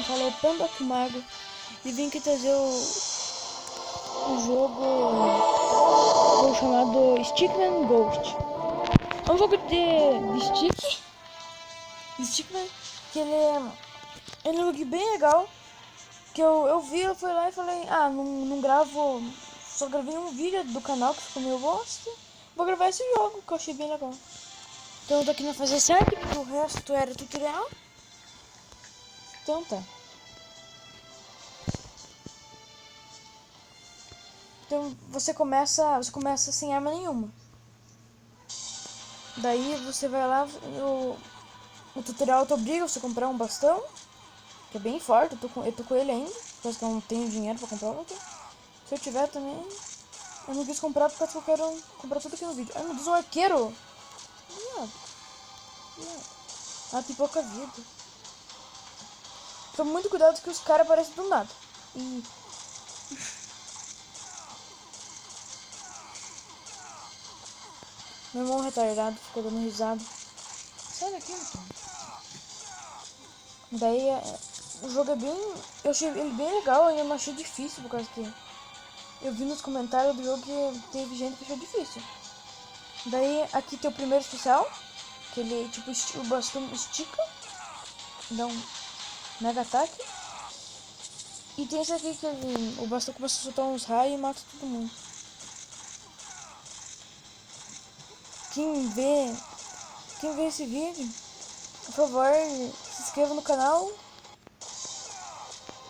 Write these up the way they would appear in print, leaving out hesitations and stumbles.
quem fala é Panda Mago e vim aqui trazer o jogo chamado Stickman Ghost. É um jogo de Stickman, que ele é um jogo bem legal, que eu vi, eu fui lá e falei, não gravo, só gravei um vídeo do canal que ficou meio bosta, vou gravar esse jogo que eu achei bem legal. Então eu tô aqui na fase 7, porque o resto era tutorial. Então tá. Então você começa sem arma nenhuma. Daí você vai lá, o tutorial te obriga você a comprar um bastão, que é bem forte, eu tô com ele ainda, porque eu não tenho dinheiro pra comprar outro. Se eu tiver também, eu não quis comprar porque eu quero comprar tudo aqui no vídeo. Ai meu Deus, um arqueiro! Tem pouca vida. Toma muito cuidado que os caras aparecem do nada. E... meu irmão retardado ficou dando risada. Sai daqui, então. Daí o jogo é bem... eu achei ele bem legal e eu não achei difícil, por causa que eu vi nos comentários do jogo que teve gente que achou difícil. Daí aqui tem o primeiro especial, que ele tipo o bastão estica, dá um mega ataque. E tem esse aqui que o bastão começa a soltar uns raios e mata todo mundo. Quem vê esse vídeo, por favor, se inscreva no canal,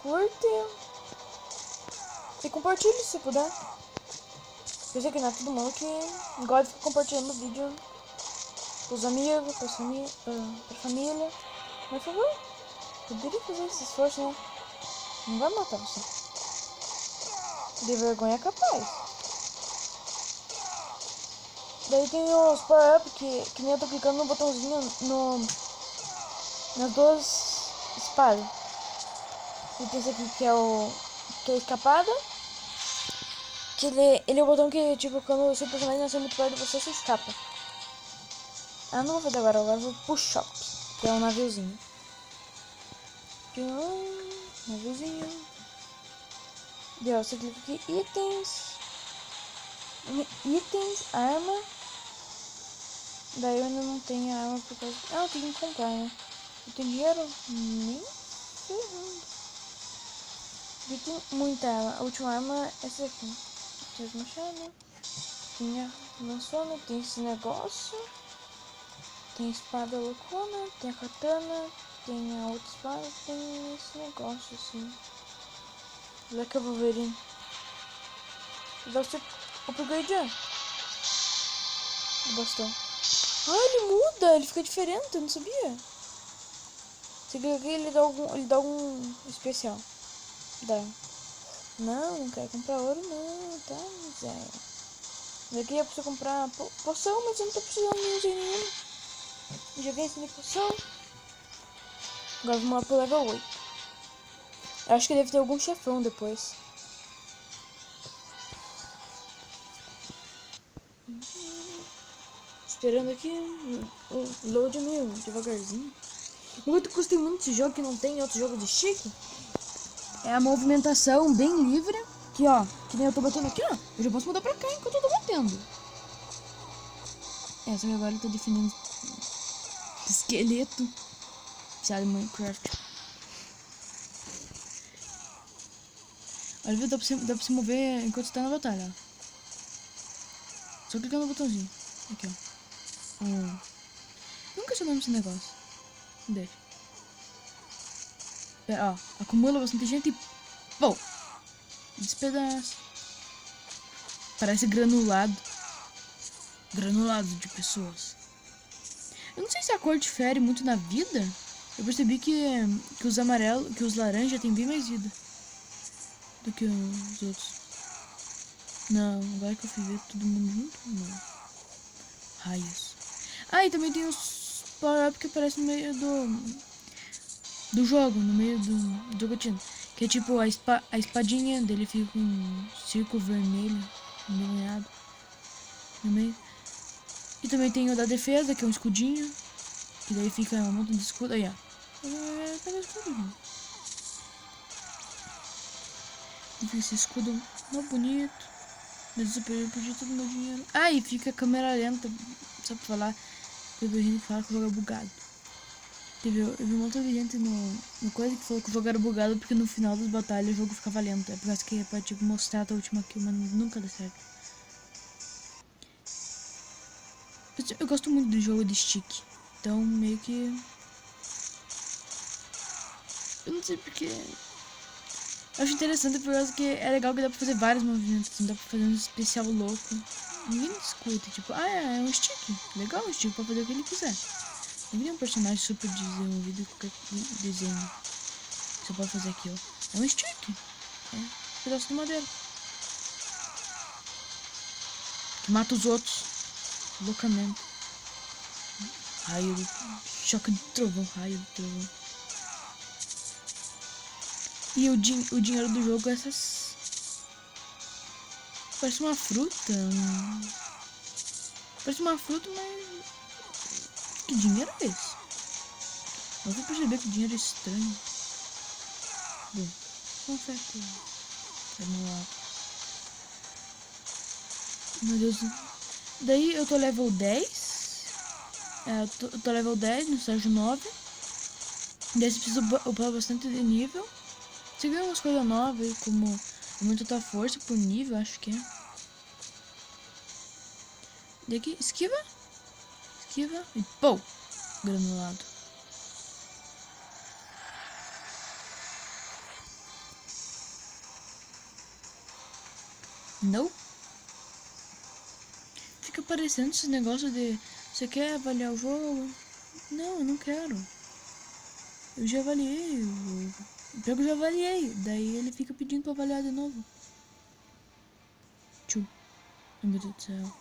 curte e compartilhe se puder. Eu sei que não é todo mundo que gosta de ficar compartilhando o vídeo com os amigos, pra família. Mas por favor, poderia fazer esse esforço, né? Não vai matar você. De vergonha é capaz. Daí tem os power-up que nem eu tô clicando no botãozinho nas duas espadas. E tem esse aqui que é a escapada. Que ele é o botão que, tipo, quando o seu personagem nasce muito perto de você, você escapa. Não vou fazer agora eu vou pro shop, que é um naviozinho. Naviozinho. Deu, você clica aqui, itens, arma. Daí eu ainda não tenho arma por causa... eu tenho que comprar, né? Eu tenho dinheiro? Nem ferrando. Eu tenho muita arma. A última arma é essa aqui. Tem as machadas. Tem a lançona, tem esse negócio. Tem a espada loucona, tem a katana, tem a outra espada, tem esse negócio assim. Olha que eu vou ver ele. Deve ser upgrade. O bastão. Ele muda, ele fica diferente, eu não sabia. Se clicar aqui, ele dá algum especial. Dá. Não quero comprar ouro não, tá, miséria. Daqui é pra você comprar poção, mas eu não tô precisando de nenhum. Já ganhei esse poção. Agora vamos lá pro level 8. Eu acho que deve ter algum chefão depois. Esperando aqui o load meio devagarzinho. Muito que gostei muito desse jogo que não tem outro jogo de chique. É a movimentação bem livre. Aqui, ó. Que nem eu tô batendo aqui, ó. Eu já posso mudar pra cá enquanto eu tô batendo. Só que agora eu tô definindo esqueleto. Sabe, Minecraft. Olha, viu? Dá pra se mover enquanto você tá na batalha, ó. Só clicando no botãozinho. Aqui, ó. Nunca chamamos esse negócio. Deixa. Pera, ó. Acumula bastante gente e... bom. Despedaça. Parece granulado. Granulado de pessoas. Eu não sei se a cor difere muito na vida. Eu percebi que os amarelos, que os laranja tem bem mais vida do que os outros. Não, agora que eu fui ver todo mundo junto, não. Raios. E também tem os power-up que aparecem no meio do jogo, no meio do jogatina. Que é tipo a espadinha dele fica com um círculo vermelho, envermelhado no meio. E também tem o da defesa, que é um escudinho. Que daí fica uma monta de escudo. Aí, ó. Tá no escudinho. E fica esse escudo mó bonito. Mas eu perdi todo o meu dinheiro. Ah, e fica a câmera lenta. Só pra falar. Teve gente que fala que o jogo é bugado. Eu vi um monte de gente no coisa que falou que o jogo era bugado porque no final das batalhas o jogo ficava lento. É por causa que é pra tipo, mostrar a tua última kill, mas nunca dá certo. Eu gosto muito do jogo de stick. Então meio que. Eu não sei porque. Eu acho interessante por causa que é legal que dá pra fazer vários movimentos. Assim, dá pra fazer um especial louco. Ninguém discute, tipo, é um stick. Legal, um stick pra fazer o que ele quiser. Ninguém é um personagem super desenvolvido com qualquer desenho. Você pode fazer aquilo. É um stick. É um pedaço de madeira. Que mata os outros. Loucamente. Raio. Choque de trovão. Raio de trovão. E o dinheiro do jogo é essas. Parece uma fruta. Parece uma fruta, mas. Que dinheiro é esse? Eu vou perceber que o dinheiro é estranho. Bom, confete. Vamos lá. Meu Deus. Daí eu tô level 10. Eu tô level 10 no estágio 9. Daí você precisa upar bastante de nível. Você ganha umas coisas novas, como aumenta tua força por nível, acho que é. Daqui, esquiva. Esquiva e pô! Granulado. Não. Fica parecendo esses negócios de... Você quer avaliar o jogo? Não, eu não quero. Eu já avaliei o jogo. Pior que eu já avaliei. Daí ele fica pedindo pra avaliar de novo. Tchau. Meu Deus do céu.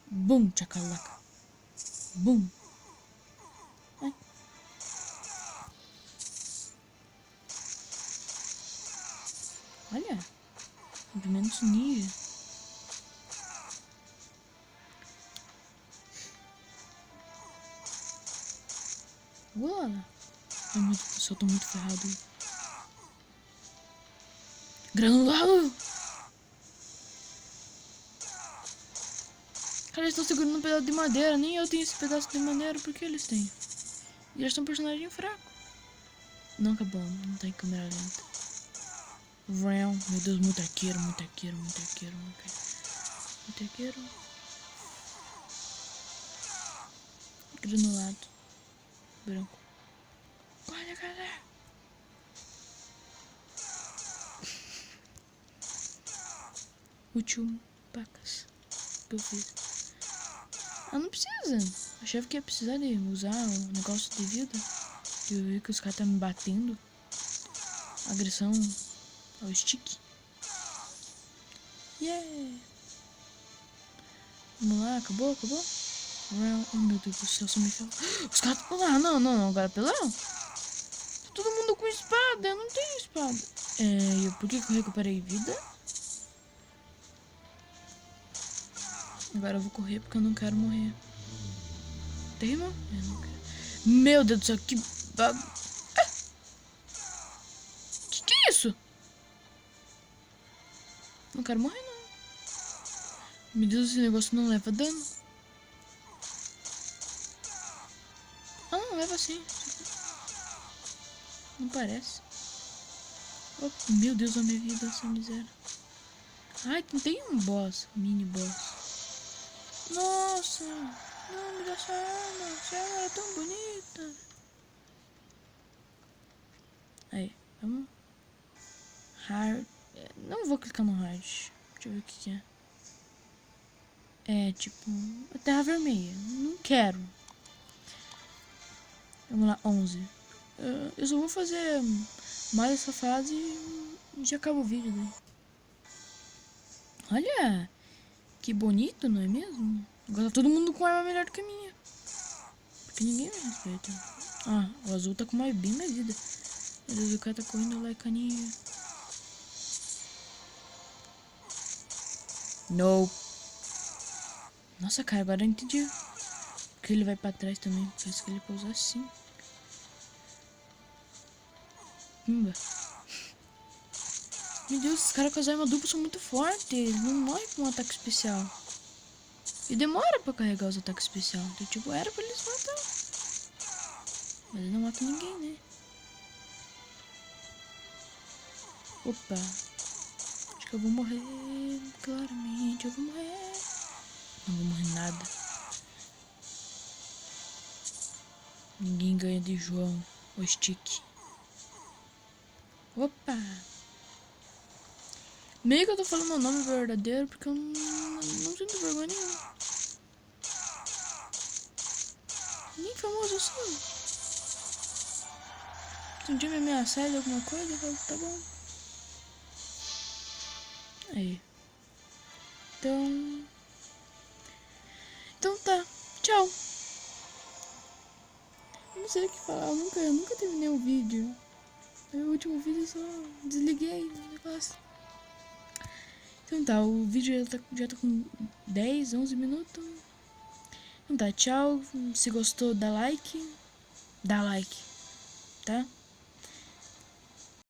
Bum, tchacalaca. Bum. Ai. Olha. Movimentos ninja. Uau. Ai, meu Deus do céu, eu tô muito ferrado. Granulado. Cara, eles estão segurando um pedaço de madeira. Nem eu tenho esse pedaço de madeira. Por que eles têm? E eles são um personagem fraco. Não acabamos. Não tá em câmera lenta. Round. Meu Deus, muito arqueiro, muito arqueiro, muito arqueiro, muito arqueiro. Muito arqueiro. Granulado. Branco. Olha, galera. Útil. Pacas. Que eu fiz. Ah, não precisa. Achava que ia precisar de usar o negócio de vida. Eu vi que os caras tá me batendo. Agressão ao stick. Yeah! Vamos lá, acabou? Acabou? Oh, meu Deus do céu, só me ferrou. Os caras estão lá. Não, não, não, agora pelão. Tá todo mundo com espada, eu não tenho espada. Por que eu recuperei vida? Agora eu vou correr porque eu não quero morrer. Tem, irmão? Eu não quero. Meu Deus do céu, que que é isso? Não quero morrer, não. Meu Deus, esse negócio não leva dano. Ah, não leva sim. Não parece. Oh, meu Deus, a minha vida, essa miséria. Ai, tem um boss, mini boss. Nossa, não me dá essa arma. Essa arma era tão bonita. Aí, vamos. Hard. Não vou clicar no hard. Deixa eu ver o que é. É tipo a terra vermelha. Não quero. Vamos lá, 11. Eu só vou fazer mais essa fase e já acaba o vídeo daí. Olha, que bonito, não é mesmo? Agora tá todo mundo com arma melhor do que a minha. Porque ninguém me respeita. Ah, o azul tá com bem mais vida. Meu Deus, o cara tá correndo lá, caninha. Não. Nossa, cara, agora eu entendi. Porque ele vai pra trás também. Parece que ele vai usar assim. Pimba. Meu Deus, esses caras com as armas duplas são muito fortes. Eles não morrem com um ataque especial. E demora pra carregar os ataques especiais. Então, tipo, era pra eles matar. Mas eles não matam ninguém, né? Opa. Acho que eu vou morrer. Claramente, eu vou morrer. Não vou morrer nada. Ninguém ganha de João. O stick. Opa. Meio que eu tô falando meu nome verdadeiro porque eu não sinto vergonha nenhuma. Nem famoso eu sou. Se um dia me ameaçar de alguma coisa, eu falo, tá bom. Aí. Então tá. Tchau. Eu não sei o que falar. Eu nunca terminei o vídeo. No último vídeo eu só desliguei o negócio. Então tá, o vídeo já tá com 10, 11 minutos. Então tá, tchau. Se gostou, dá like. Dá like, tá?